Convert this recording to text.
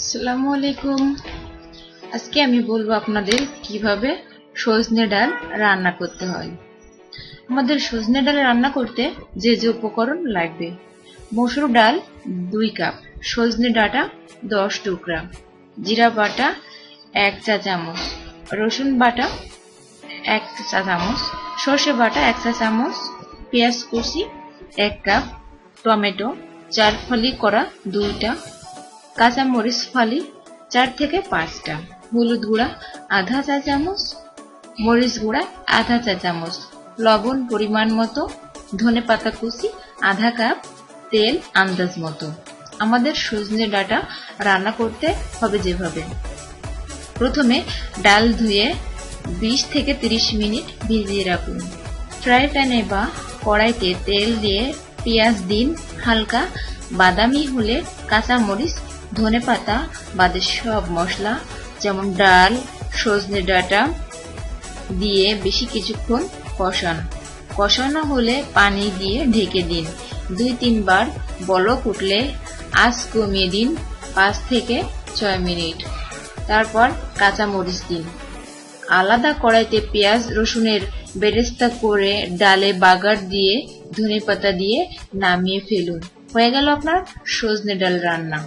আসসালামু আলাইকুম। আজকে আমি বলবো আপনাদের কিভাবে সজনে ডাল রান্না করতে হয়। আমাদের সজনে ডাল রান্না করতে যে যে উপকরণ লাগবে: মসুর ডাল 2 কাপ, সজনে ডাঁটা 10 টুকরা, জিরা বাটা 1 চা চামচ, রসুন বাটা 1 চা চামচ, সর্ষে বাটা 1 চা চামচ, পেঁয়াজ কুচি 1 কাপ, টমেটো 4 ফালি করা 2টা, কাঁচা মরিচ ফালি 4 থেকে 5টা, হলুদ গুঁড়া আধা চা চামচ, মরিচ গুঁড়া আধা চা চামচ, লবণ পরিমাণ মতো, ধনে পাতা কুচি আধা কাপ, তেল আন্দাজ মতো। আমাদের সজনে ডাঁটা রান্না করতে হবে যেভাবে: প্রথমে ডাল ধুয়ে 20 থেকে 30 মিনিট ভিজিয়ে রাখুন। ফ্রাই প্যানে বা কড়াইতে তেল দিয়ে পেঁয়াজ দিন, হালকা বাদামি হলে কাঁচা মরিচ, ধনে পাতা বাদে সব মশলা যেমন ডাল, সজনে ডাঁটা দিয়ে বেশি কিছুক্ষণ কষানো হলে পানি দিয়ে ঢেকে দিন। 2-3 বার বলক উঠলে আঁচ কমিয়ে দিন 5 থেকে 6 মিনিট। তারপর কাঁচা মরিচ দিন। আলাদা কড়াইতে পেঁয়াজ রসুনের বেরেস্তা করে ডালে বাগার দিয়ে ধনেপাতা দিয়ে নামিয়ে ফেলুন। হয়ে গেল আপনার সজনে ডাল রান্না।